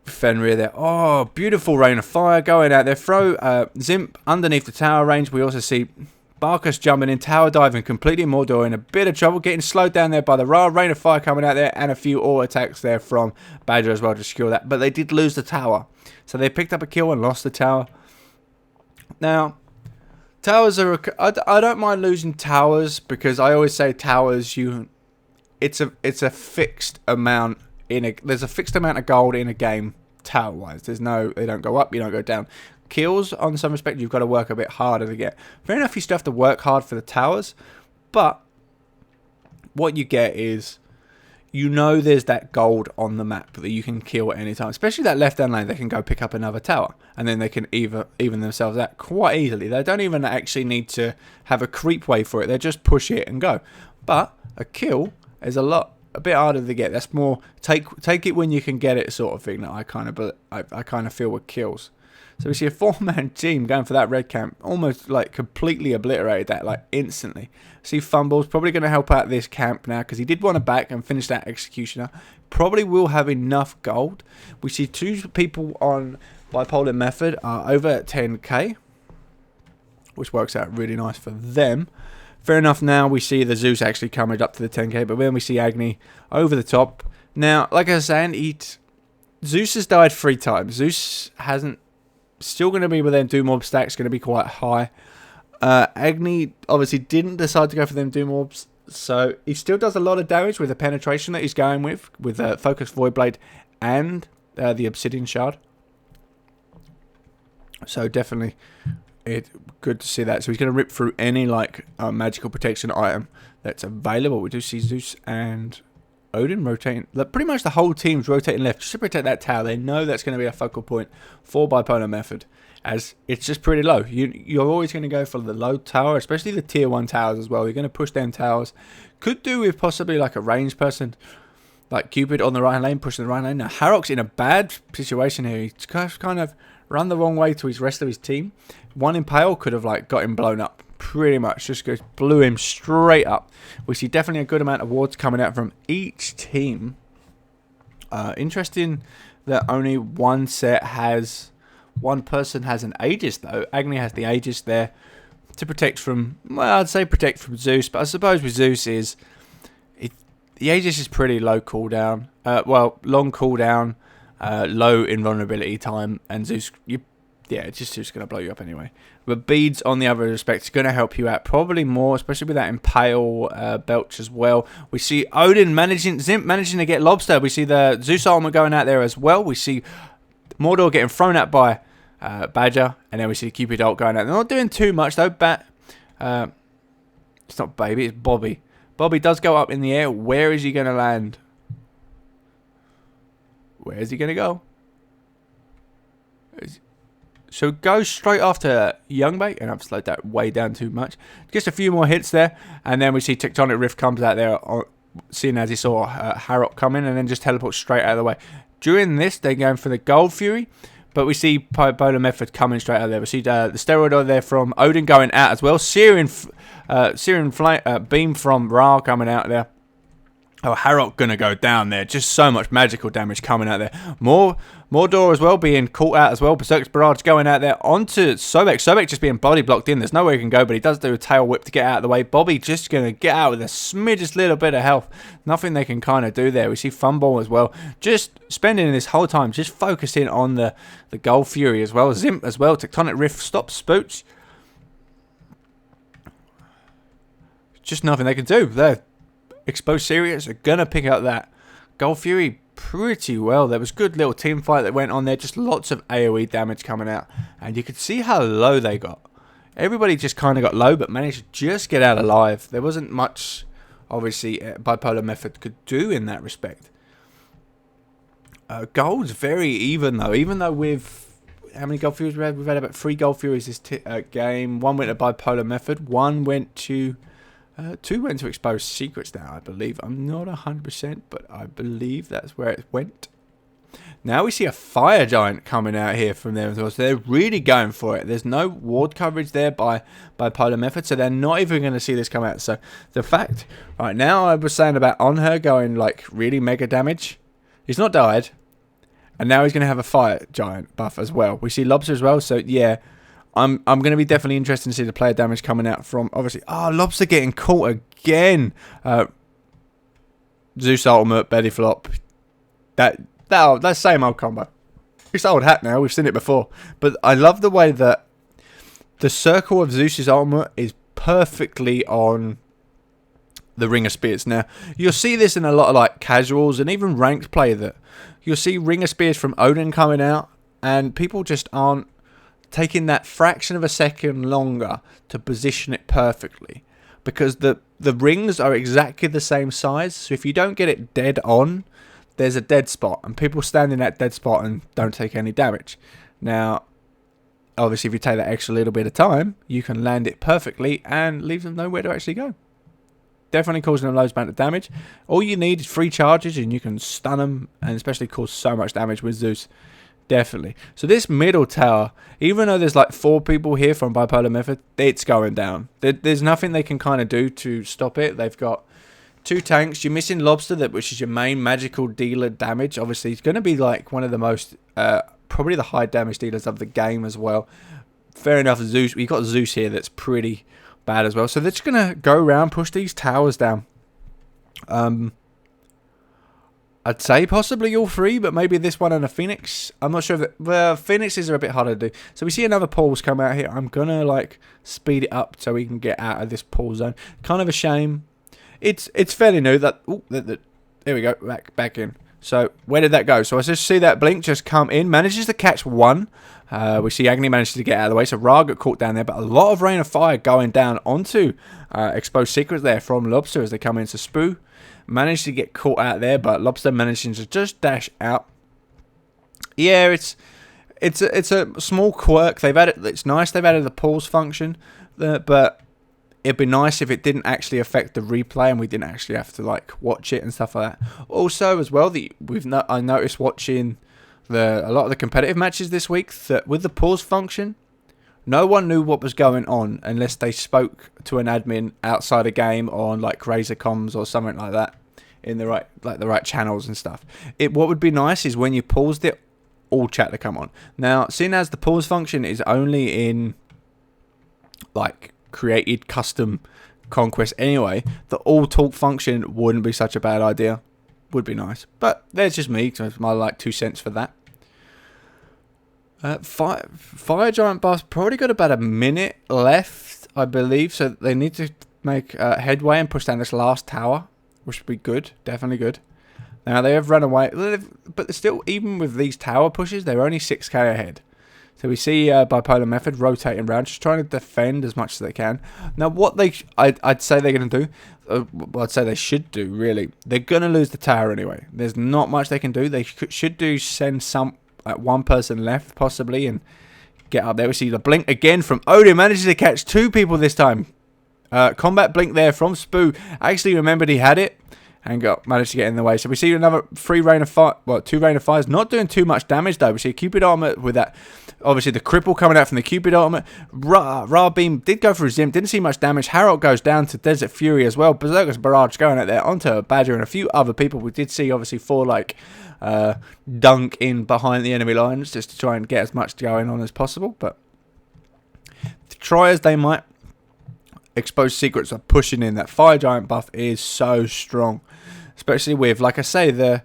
Fenrir there. Oh, beautiful Rain of Fire going out there. Throw Zimp underneath the tower range. We also see Barkus jumping in, tower diving, completely Mordor in a bit of trouble, getting slowed down there by the Ra. Rain of Fire coming out there, and a few auto attacks there from Badger as well to secure that. But they did lose the tower. So they picked up a kill and lost the tower. Now, towers are... I don't mind losing towers, because I always say towers, it's a fixed amount there's a fixed amount of gold in a game tower-wise. They don't go up, you don't go down. Kills, on some respect, you've got to work a bit harder to get. Fair enough, you still have to work hard for the towers, but what you get is, there's that gold on the map that you can kill at any time. Especially that left-hand lane, they can go pick up another tower, and then they can even themselves out quite easily. They don't even actually need to have a creep wave for it. They just push it and go. But a kill is a bit harder to get. That's more take it when you can get it sort of thing that I kind of feel with kills. So we see a 4-man team going for that red camp, almost like completely obliterated that like instantly. See Fumble's probably going to help out this camp now, because he did want to back and finish that Executioner. Probably will have enough gold. We see 2 people on Bipolar Method are over at 10k, which works out really nice for them. Fair enough, now we see the Zeus actually coming up to the 10k, but then we see Agni over the top. Now, like I was saying, Zeus has died 3 times. Zeus hasn't... Still going to be with them Doom Orb stacks, going to be quite high. Agni obviously didn't decide to go for them Doom Orbs, so he still does a lot of damage with the penetration that he's going with Focus Void Blade and the Obsidian Shard. So definitely good to see that. So he's going to rip through any magical protection item that's available. We do see Zeus and Odin rotating. Pretty much the whole team's rotating left just to protect that tower. They know that's going to be a focal point for Bipolar Method, as it's just pretty low. You're always going to go for the low tower, especially the tier 1 towers as well. You're going to push them towers. Could do with possibly like a ranged person like Cupid on the right lane, pushing the right lane. Now Harrock's in a bad situation here. He's kind of run the wrong way to his rest of his team. One Impale could have got him blown up. Pretty much just blew him straight up. We see definitely a good amount of wards coming out from each team. Interesting that only one person has an Aegis though. Agni has the Aegis there to protect from, well, I'd say protect from Zeus, but I suppose with Zeus the Aegis is pretty low cooldown. Long cooldown, low invulnerability time, and Zeus, the yeah, it's just going to blow you up anyway. But beads, on the other respect, is going to help you out probably more, especially with that impale belch as well. We see Odin Zimp managing to get Lobster. We see the Zeus armor going out there as well. We see Mordor getting thrown out by Badger, and then we see Cupid ult going out. They're not doing too much though. It's not Baby, it's Bobby. Bobby does go up in the air. Where is he going to land? Where is he going to go? So go straight after Youngbait, and I've slowed that way down too much. Just a few more hits there, and then we see Tectonic Rift comes out there, seeing as he saw Harrock come in, and then just teleports straight out of the way. During this, they're going for the Gold Fury, but we see Bipolar Method coming straight out of there. We see the steroid over there from Odin going out as well. Searing Beam from Ra coming out there. Oh, Harrock gonna go down there. Just so much magical damage coming out there. Mordor as well being caught out as well. Berserk's Barrage going out there onto Sobek. Sobek just being body blocked in. There's nowhere he can go, but he does do a tail whip to get out of the way. Bobby just gonna get out with a smidgest little bit of health. Nothing they can kind of do there. We see Funball as well. Just spending this whole time just focusing on the Gold Fury as well. Zimp as well. Tectonic Rift stops Spooch. Just nothing they can do. They're Exposed Sirius are going to pick up that Gold Fury pretty well. There was a good little team fight that went on there. Just lots of AoE damage coming out. And you could see how low they got. Everybody just kind of got low, but managed to just get out alive. There wasn't much, obviously, Bipolar Method could do in that respect. Gold's very even, though. Even though with how many Gold Furies we had? We've had about 3 Gold Furies this game. 1 went to Bipolar Method. 1 went to... 2 went to Exposed Secrets now, I believe. I'm not 100%, but I believe that's where it went. Now we see a Fire Giant coming out here from them as well. So they're really going for it. There's no ward coverage there by Bipolar Method, so they're not even going to see this come out. So the fact, right now I was saying about on her going like really mega damage. He's not died. And now he's going to have a Fire Giant buff as well. We see Lobster as well, so yeah. I'm going to be definitely interested to see the player damage coming out from, obviously, Lobster getting caught again. Zeus Ultimate, Belly Flop. That same old combo. It's old hat now, we've seen it before. But I love the way that the circle of Zeus's Ultimate is perfectly on the Ring of Spears. Now, you'll see this in a lot of like casuals and even ranked play that you'll see Ring of Spears from Odin coming out and people just aren't taking that fraction of a second longer to position it perfectly, because the rings are exactly the same size, so if you don't get it dead on, there's a dead spot, and people stand in that dead spot and don't take any damage. Now, obviously, if you take that extra little bit of time, you can land it perfectly and leave them nowhere to actually go. Definitely causing them loads amount of damage. All you need is 3 charges, and you can stun them, and especially cause so much damage with Zeus. Definitely. So this middle tower, even though there's like 4 people here from Bipolar Method, it's going down. There's nothing they can kind of do to stop it. They've got 2 tanks. You're missing Lobster, which is your main magical dealer damage. Obviously, he's going to be like one of the most, probably the high damage dealers of the game as well. Fair enough, Zeus. We've got Zeus here that's pretty bad as well. So they're just going to go around, push these towers down. I'd say possibly all 3, but maybe this one and a Phoenix. I'm not sure if well, Phoenixes are a bit harder to do. So we see another pause come out here. I'm going to like speed it up so we can get out of this pause zone. Kind of a shame. It's fairly new. There we go. Back in. So where did that go? So I just see that blink just come in. Manages to catch 1. We see Agni manages to get out of the way. So Ra got caught down there. But a lot of Rain of Fire going down onto Exposed Secrets there from Lobster as they come into Spoo. Managed to get caught out there, but Lobster managing to just dash out. Yeah, it's a small quirk. They've added. It's nice they've added the pause function, but it'd be nice if it didn't actually affect the replay and we didn't actually have to like watch it and stuff like that. Also, as well, I noticed watching a lot of the competitive matches this week that with the pause function, no one knew what was going on unless they spoke to an admin outside a game on like Razer comms or something like that in the right channels and stuff. What would be nice is when you paused it, all chat to come on. Now, seeing as the pause function is only in like created custom conquest anyway, the all talk function wouldn't be such a bad idea. Would be nice, but there's just me. So it's my like 2 cents for that. Fire Giant buffs probably got about a minute left, I believe. So they need to make headway and push down this last tower, which would be good, definitely good. Now they have run away, but they're still, even with these tower pushes, they're only 6k ahead. So we see Bipolar Method rotating around, just trying to defend as much as they can. Now what I'd say they're going to do, well, I'd say they should do, really. They're going to lose the tower anyway. There's not much they can do. They should send some, one person left, possibly, and get up there. We see the blink again from Odin. Manages to catch 2 people this time. Combat blink there from Spoo. Actually remembered he had it and managed to get in the way. So we see another 3 rain of fire, well, 2 rain of fires. Not doing too much damage though. We see Cupid Armor with that. Obviously the cripple coming out from the Cupid Armor. Ra Beam did go for a Zim. Didn't see much damage. Harrock goes down to Desert Fury as well. Berserker's Barrage going out there onto a Badger and a few other people. We did see obviously 4 like dunk in behind the enemy lines just to try and get as much going on as possible. But try as they might, Exposed Secrets are pushing in. That Fire Giant buff is so strong, especially with, like I say, the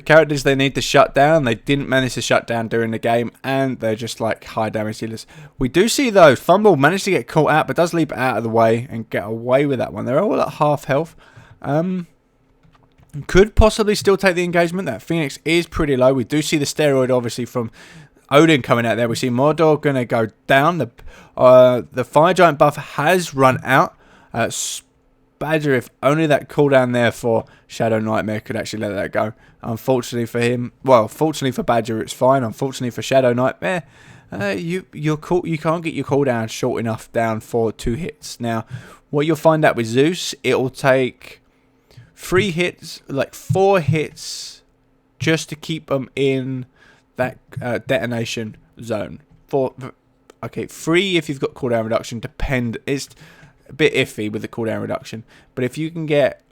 characters they need to shut down. They didn't manage to shut down during the game, and they're just like high damage dealers. We do see though Fumble managed to get caught out, but does leap out of the way and get away with that one. They're all at half health. Could possibly still take the engagement. That Phoenix is pretty low. We do see the steroid obviously from Odin coming out there. We see Mordor going to go down. The Fire Giant buff has run out. Badger, if only that cooldown there for Shadow Nightmare could actually let that go. Unfortunately for him, well, fortunately for Badger, it's fine. Unfortunately for Shadow Nightmare, you can't get your cooldown short enough down for 2 hits. Now, what you'll find out with Zeus, it'll take 3 hits, like 4 hits, just to keep them in that detonation zone. 3 if you've got cooldown reduction. It's a bit iffy with the cooldown reduction, but if you can get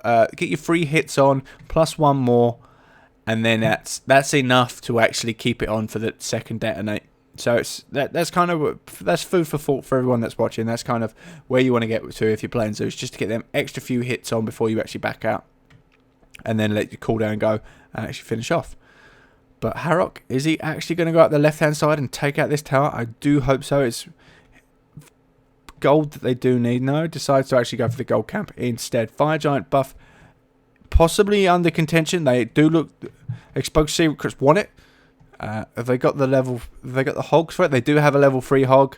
your 3 hits on plus 1 more, and then that's enough to actually keep it on for the second detonate. So that's kind of, that's food for thought for everyone that's watching. That's kind of where you want to get to if you're playing Zeus, just to get them extra few hits on before you actually back out, and then let your cooldown go and actually finish off. But Harrock, is he actually going to go up the left hand side and take out this tower? I do hope so. It's gold that they do need. No, decides to actually go for the gold camp instead. Fire Giant buff possibly under contention. They do look, Exposed Secrets want it. Have they got the level? Have they got the hogs for it? They do have a level 3 hog.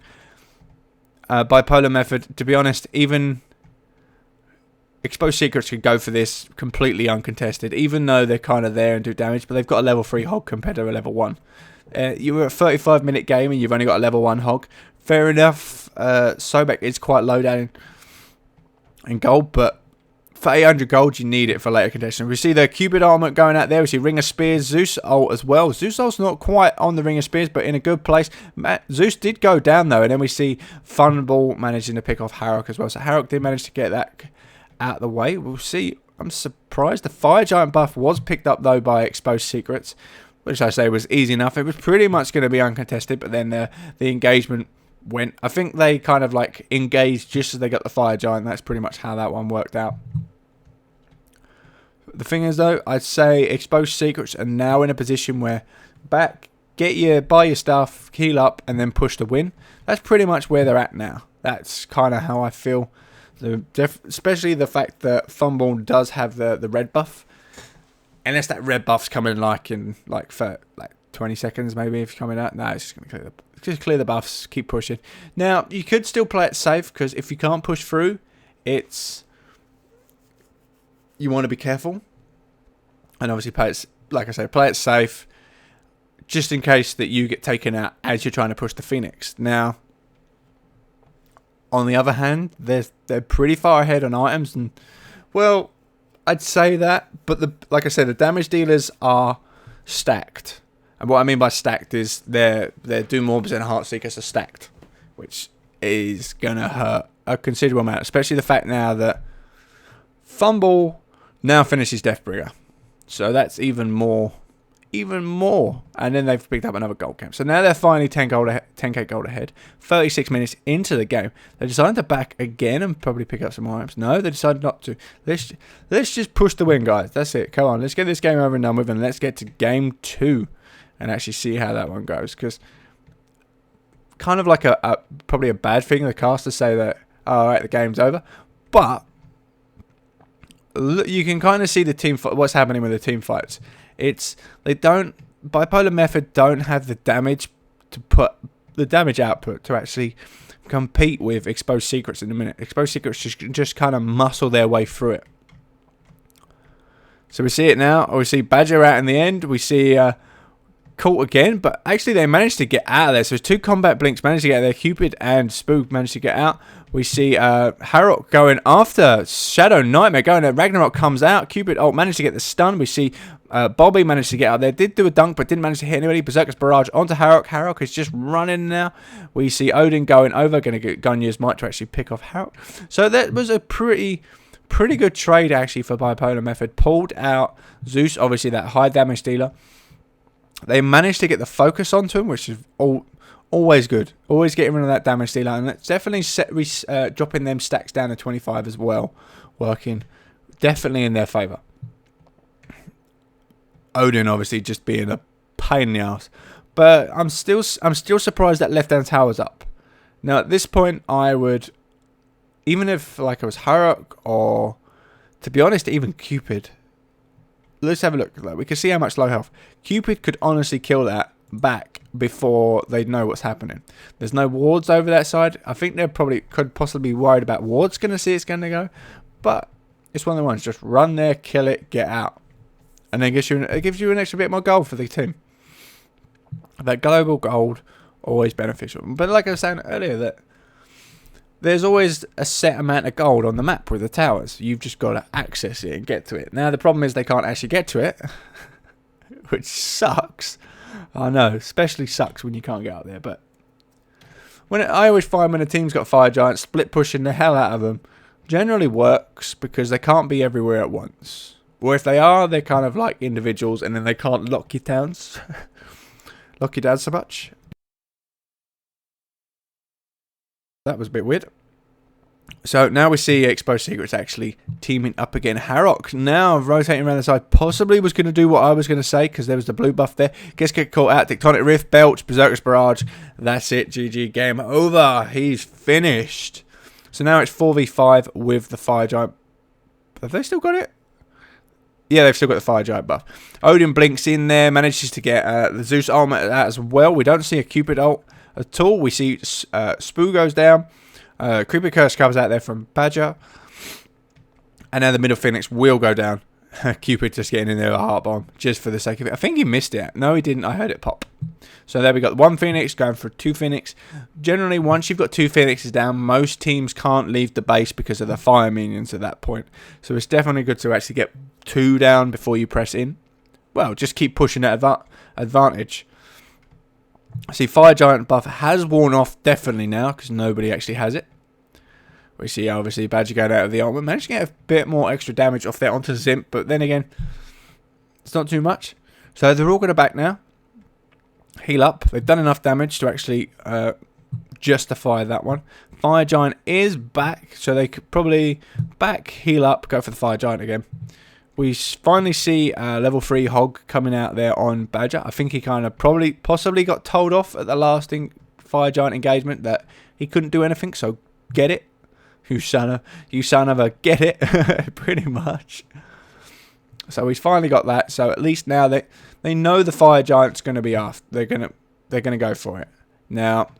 Bipolar Method, to be honest, even Exposed Secrets could go for this completely uncontested, even though they're kind of there and do damage, but they've got a level 3 hog compared to a level 1. You were a 35-minute game and you've only got a level 1 hog. Fair enough. Sobek is quite low down in gold, but for 800 gold, you need it for later contention. We see the Cupid Armor going out there. We see Ring of Spears, Zeus ult as well. Zeus ult's not quite on the Ring of Spears, but in a good place. Zeus did go down though, and then we see Funball managing to pick off Harrock as well. So Harrock did manage to get that out of the way. We'll see. I'm surprised. The Fire Giant buff was picked up though by Exposed Secrets, which I say was easy enough. It was pretty much going to be uncontested, but then the engagement went. I think they kind of like engaged just as they got the Fire Giant. That's pretty much how that one worked out. The thing is though, I'd say Exposed Secrets are now in a position where buy your stuff, heal up, and then push to win. That's pretty much where they're at now. That's kind of how I feel. Especially the fact that Funball does have the red buff. Unless that red buff's coming for 20 seconds maybe if you're coming out. No, it's just going to clear the buffs, keep pushing. Now, you could still play it safe, because if you can't push through, you want to be careful. And obviously play it safe, just in case that you get taken out as you're trying to push the Phoenix. Now, on the other hand, they're pretty far ahead on items, and well, I'd say that, but like I said, the damage dealers are stacked. And what I mean by stacked is their Doom Orbs and Heartseekers are stacked, which is gonna hurt a considerable amount, especially the fact now that Funball now finishes Deathbringer. So that's even more. And then they've picked up another gold camp. So now they're finally 10k gold ahead. 36 minutes into the game. They decided to back again and probably pick up some more items. No, they decided not to. Let's just push the win, guys. That's it. Come on, let's get this game over and done with, and let's get to game 2. and actually see how that one goes. Because kind of like probably a bad thing the casters say that, all right, the game's over, but you can kind of see the team what's happening with the team fights. Bipolar Method don't have the damage output to actually compete with Exposed Secrets in a minute. Exposed Secrets just kind of muscle their way through it. So we see it now. We see Badger out in the end. We see Caught again, but actually they managed to get out of there. So there's 2 combat blinks managed to get there. Cupid and Spook managed to get out. We see Harrock going after Shadow Nightmare. Going there. Ragnarok comes out. Cupid managed to get the stun. We see Bobby managed to get out there. Did do a dunk, but didn't manage to hit anybody. Berserker's Barrage onto Harrock. Harrock is just running now. We see Odin going over. Going to get Gunya's Might to actually pick off Harrock. So that was a pretty good trade actually for Bipolar Method. Pulled out Zeus, obviously that high damage dealer. They managed to get the focus onto him, which is always good. Always getting rid of that damage dealer. And it's definitely dropping them stacks down to 25 as well. Working definitely in their favour. Odin obviously just being a pain in the ass. But I'm still surprised that left hand tower's up. Now at this point I would, even if like it was Harrock or, to be honest, even Cupid. Let's have a look. We can see how much low health. Cupid could honestly kill that back before they know what's happening. There's no wards over that side. I think they could possibly be worried about wards going to see it's going to go. But it's one of the ones. Just run there, kill it, get out. And then it gives you an extra bit more gold for the team. That global gold, always beneficial. But like I was saying earlier, that there's always a set amount of gold on the map with the towers. You've just got to access it and get to it. Now, the problem is they can't actually get to it, which sucks. I know, especially sucks when you can't get out there. But I always find when a team's got Fire Giants, split pushing the hell out of them generally works because they can't be everywhere at once. Or if they are, they're kind of like individuals and then they can't lock you down so much. That was a bit weird. So now we see Exposed Secrets actually teaming up again. Harrock now rotating around the side. Possibly was going to do what I was going to say because there was the blue buff there. Gets caught out. Tectonic Rift, Belch, Berserker's Barrage. That's it. GG. Game over. He's finished. So now it's 4v5 with the Fire Giant. Have they still got it? Yeah, they've still got the Fire Giant buff. Odin blinks in there. Manages to get the Zeus ult as well. We don't see a Cupid ult at all. We see Spoo goes down. Creeper Curse comes out there from Badger. And now the middle Phoenix will go down. Cupid just getting in there with a heart bomb just for the sake of it. I think he missed it. No, he didn't. I heard it pop. So there we got 1 Phoenix going for 2 Phoenix. Generally, once you've got 2 Phoenixes down, most teams can't leave the base because of the fire minions at that point. So it's definitely good to actually get 2 down before you press in. Well, just keep pushing that advantage. See, Fire Giant buff has worn off definitely now because nobody actually has it. We see obviously Badger going out of the armor. Managed to get a bit more extra damage off there onto Zimp, but then again, it's not too much. So they're all going to back now. Heal up. They've done enough damage to actually justify that one. Fire Giant is back, so they could probably back, heal up, go for the Fire Giant again. We finally see level 3 Hog coming out there on Badger. I think he kind of possibly got told off at the last Fire Giant engagement that he couldn't do anything, so get it. You son of a get it, pretty much. So he's finally got that. So at least now they know the Fire Giant's going to be after. They're gonna go for it. Now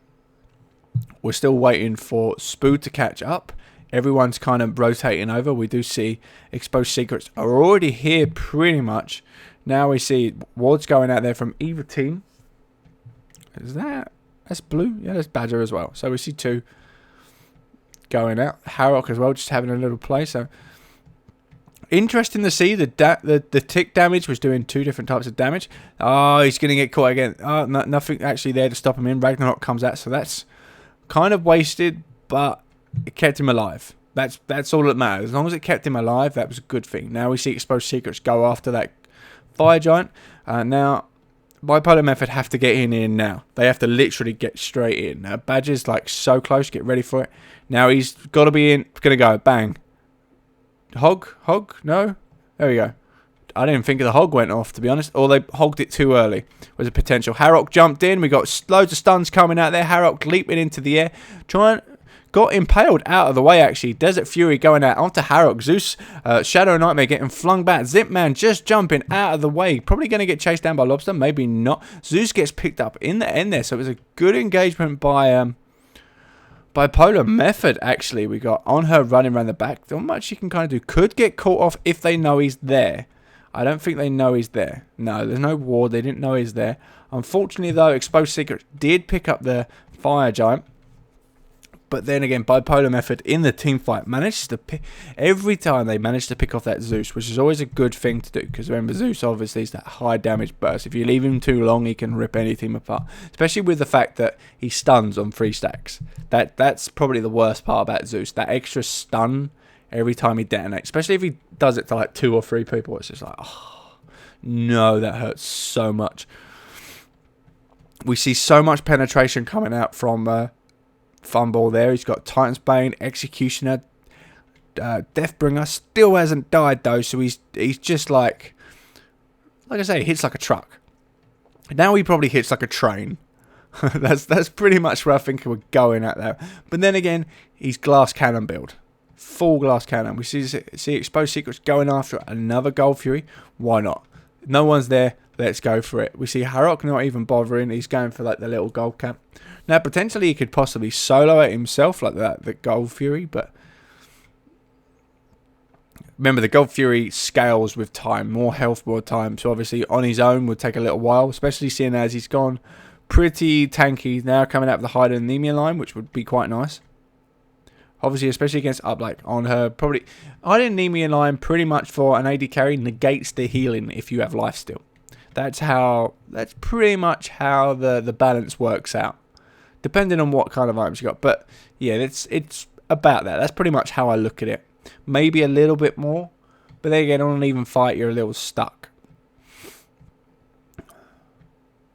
we're still waiting for Spoo to catch up. Everyone's kind of rotating over. We do see Exposed Secrets are already here pretty much. Now we see wards going out there from either team. That's blue? Yeah, that's Badger as well. So we see 2 going out. Harrock as well, just having a little play. So interesting to see the tick damage was doing 2 different types of damage. Oh, he's going to get caught again. Oh, nothing actually there to stop him in. Ragnarok comes out, so that's kind of wasted, but it kept him alive. That's all that matters. As long as it kept him alive, that was a good thing. Now we see Exposed Secrets go after that Fire Giant. Now Bipolar Method have to get in now. They have to literally get straight in. Now Badger's like so close. Get ready for it. Now he's got to be in. Gonna go. Bang. Hog? No? There we go. I didn't think the hog went off, to be honest. Or they hogged it too early. Was a potential. Harrock jumped in. We got loads of stuns coming out there. Harrock leaping into the air. Got impaled out of the way, actually. Desert Fury going out onto Harrock. Zeus, Shadow Nightmare getting flung back. Zipman just jumping out of the way. Probably going to get chased down by Lobster. Maybe not. Zeus gets picked up in the end there. So it was a good engagement by Bipolar Method, actually. We got on her running around the back. Not much you can kind of do. Could get caught off if they know he's there. I don't think they know he's there. No, there's no ward. They didn't know he's there. Unfortunately, though, Exposed Secrets did pick up the Fire Giant. But then again, Bipolar Method in the team fight managed to every time they managed to pick off that Zeus, which is always a good thing to do. Because remember, Zeus obviously is that high damage burst. If you leave him too long, he can rip any team apart. Especially with the fact that he stuns on 3 stacks. That's probably the worst part about Zeus. That extra stun every time he detonates. Especially if he does it to like 2 or 3 people. It's just like, oh, no, that hurts so much. We see so much penetration coming out from Funball there. He's got Titan's Bane, Executioner, Deathbringer. Still hasn't died though, so he's just like I say, he hits like a truck. Now he probably hits like a train. that's pretty much where I think we're going at that. But then again, he's glass cannon build. Full glass cannon. We see Exposed Secrets going after another Gold Fury. Why not? No one's there. Let's go for it. We see Harrock not even bothering. He's going for like the little gold cap. Now, potentially he could possibly solo it himself like that, the Gold Fury. But remember, the Gold Fury scales with time. More health, more time. So obviously on his own would take a little while. Especially seeing as he's gone pretty tanky now coming out of the Hide Anemia line, which would be quite nice. Obviously, especially against Uplike on her, probably Hide Anemia line pretty much for an AD carry negates the healing if you have life steal. That's pretty much how the balance works out, depending on what kind of items you got. But yeah, it's about that. That's pretty much how I look at it. Maybe a little bit more, but then again, on an even fight, you're a little stuck.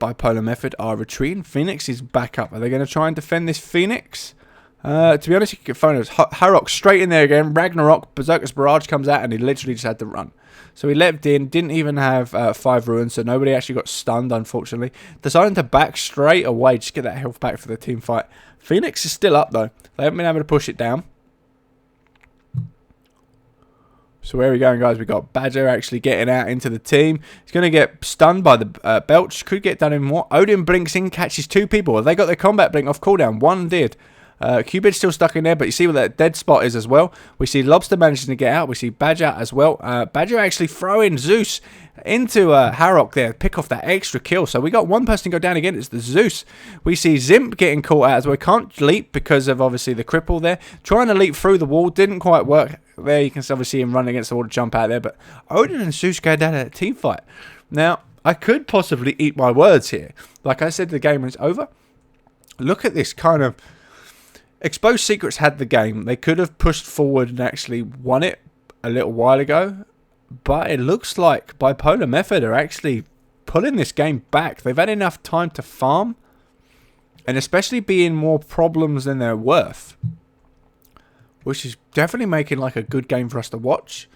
Bipolar Method are retreating. Phoenix is back up. Are they going to try and defend this Phoenix? To be honest, you can get phone Harrock straight in there again. Ragnarok, Berserker's Barrage comes out, and he literally just had to run. So he leapt in, didn't even have 5 runes, so nobody actually got stunned, unfortunately. Deciding to back straight away, just get that health back for the team fight. Phoenix is still up, though. They haven't been able to push it down. So where are we going, guys? We've got Badger actually getting out into the team. He's going to get stunned by the Belch. Could get done in more. Odin blinks in, catches 2 people. Have they got their combat blink off cooldown? 1 did. Cupid's still stuck in there, but you see what that dead spot is as well. We see Lobster managing to get out. We see Badger as well. Badger actually throwing Zeus into Harrock there, pick off that extra kill. So we got one person go down again. It's the Zeus. We see Zimp getting caught out as well. We can't leap because of obviously the cripple there. Trying to leap through the wall, didn't quite work there. You can obviously see him running against the wall to jump out there. But Odin and Zeus go down at a team fight. Now, I could possibly eat my words here. Like I said, the game is over. Look at this kind of... Exposed Secrets had the game. They could have pushed forward and actually won it a little while ago. But it looks like Bipolar Method are actually pulling this game back. They've had enough time to farm. And especially being more problems than they're worth. Which is definitely making like a good game for us to watch.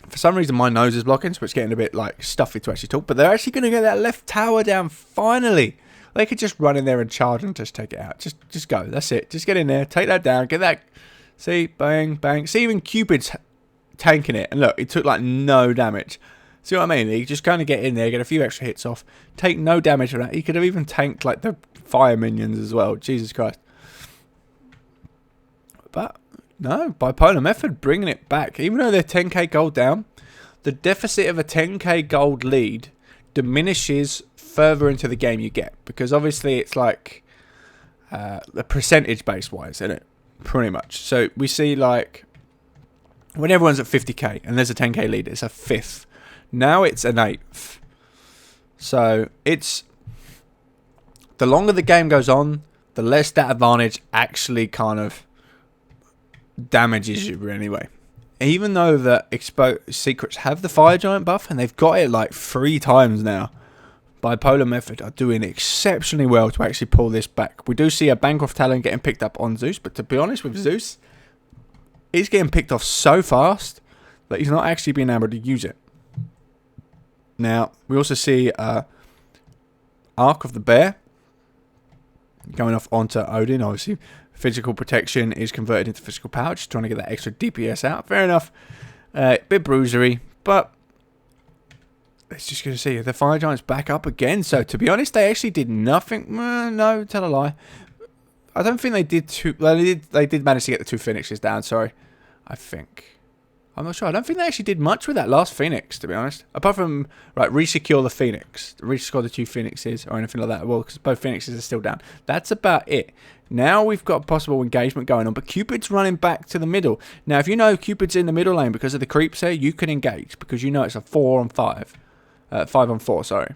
For some reason my nose is blocking, so it's getting a bit like stuffy to actually talk. But they're actually going to get that left tower down finally. They could just run in there and charge and just take it out. Just go. That's it. Just get in there. Take that down. Get that. See? Bang, bang. See, even Cupid's tanking it. And look, he took like no damage. See what I mean? He just kind of get in there, get a few extra hits off. Take no damage from that. He could have even tanked like the fire minions as well. Jesus Christ. But, no. Bipolar Method bringing it back. Even though they're 10k gold down, the deficit of a 10k gold lead diminishes further into the game you get, because obviously it's like the percentage base wise, isn't it? Pretty much. So we see like when everyone's at 50k and there's a 10k lead, it's a 5th. Now it's an 8th. So it's the longer the game goes on, the less that advantage actually kind of damages you anyway. Even though the Exposed Secrets have the Fire Giant buff and they've got it like 3 times now, Bipolar Method are doing exceptionally well to actually pull this back. We do see a Bancroft Talon getting picked up on Zeus, but to be honest with Zeus, he's getting picked off so fast that he's not actually being able to use it. Now, we also see Arc of the Bear going off onto Odin. Obviously, physical protection is converted into physical power, just trying to get that extra DPS out. Fair enough. Bit bruisery, but it's just going to see the Fire Giant's back up again. So, to be honest, they actually did nothing. No, tell a lie. I don't think they did too... They did manage to get the 2 Phoenixes down, sorry. I think. I'm not sure. I don't think they actually did much with that last Phoenix, to be honest. Apart from, right, resecure the Phoenix. Resecure the 2 Phoenixes or anything like that. Well, because both Phoenixes are still down. That's about it. Now we've got possible engagement going on, but Cupid's running back to the middle. Now, if you know Cupid's in the middle lane because of the creeps here, you can engage because you know it's a 4-on-5. 5-on-4, sorry.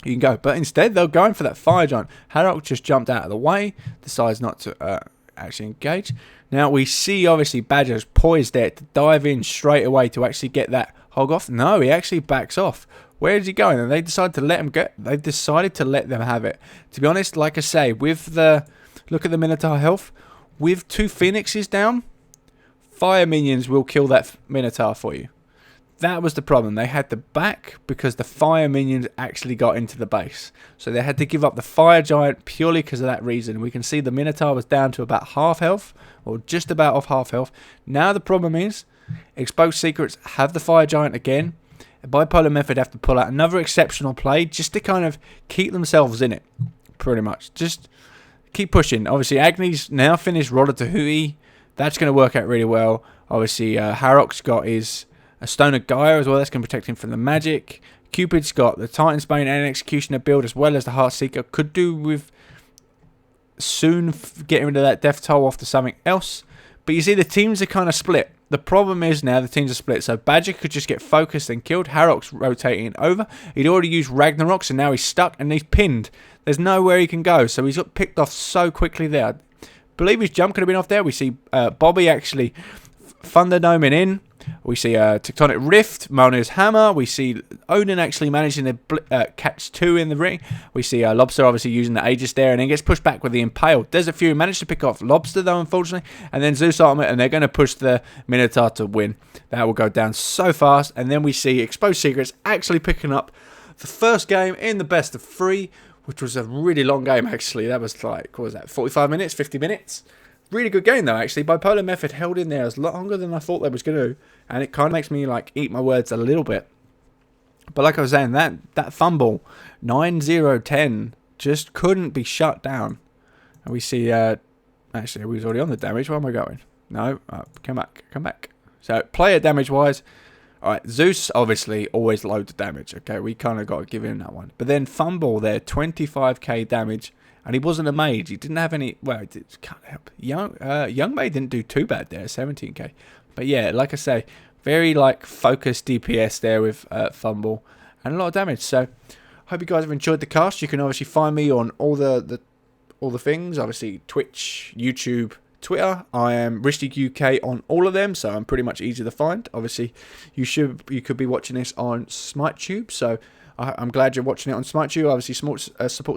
You can go. But instead, they're going for that Fire Giant. Harrock just jumped out of the way. Decides not to actually engage. Now, we see, obviously, Badger's poised there to dive in straight away to actually get that hog off. No, he actually backs off. Where is he going? And they decided to let him go. They decided to let them have it. To be honest, like I say, with the... Look at the Minotaur health. With 2 Phoenixes down, fire minions will kill that Minotaur for you. That was the problem. They had to back because the fire minions actually got into the base. So they had to give up the Fire Giant purely because of that reason. We can see the Minotaur was down to about half health, or just about off half health. Now the problem is, Exposed Secrets have the Fire Giant again. Bipolar Method have to pull out another exceptional play just to kind of keep themselves in it, pretty much. Just keep pushing. Obviously, Agni's now finished Rodder to Hui. That's going to work out really well. Obviously, Harrock's got his... a Stone of Gaia as well, that's going to protect him from the magic. Cupid's got the Titan's Bane and Executioner build as well as the Heartseeker. Could do with soon getting rid of that Death Toll off to something else. But you see the teams are kind of split. The problem is now the teams are split. So Badger could just get focused and killed. Harrock's rotating over. He'd already used Ragnarok, so now he's stuck and he's pinned. There's nowhere he can go. So he's got picked off so quickly there. I believe his jump could have been off there. We see Bobby actually Thunderdoming in. We see Tectonic Rift, Mjolnir's Hammer. We see Odin actually managing to catch 2 in the ring. We see Lobster obviously using the Aegis there and then gets pushed back with the Impale. Desert Fury managed to pick off Lobster though, unfortunately. And then Zeus Ultimate, and they're going to push the Minotaur to win. That will go down so fast. And then we see Exposed Secrets actually picking up the first game in the best of 3, which was a really long game actually. That was like, what was that, 45 minutes, 50 minutes? Really good game though, actually. Bipolar Method held in there as longer than I thought they was going to, and it kind of makes me like eat my words a little bit. But like I was saying, that fumble 9-0-10 just couldn't be shut down. And we see, actually, we was already on the damage. Where am I going? No, come back. So player damage wise, all right. Zeus obviously always loads of damage. Okay, we kind of got to give him that one. But then fumble there, 25k damage. And he wasn't a mage. He didn't have any... Well, it can't help. Young Mage didn't do too bad there, 17k. But yeah, like I say, very like focused DPS there with Fumble. And a lot of damage. So, hope you guys have enjoyed the cast. You can obviously find me on all the things. Obviously, Twitch, YouTube, Twitter. I am Ristic UK on all of them. So, I'm pretty much easy to find. Obviously, you could be watching this on SmiteTube. So... I'm glad you're watching it on SmiteTube. Obviously, support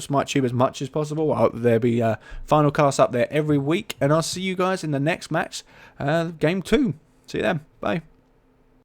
SmiteTube as much as possible. I hope there'll be final casts up there every week. And I'll see you guys in the next match, Game 2. See you then. Bye.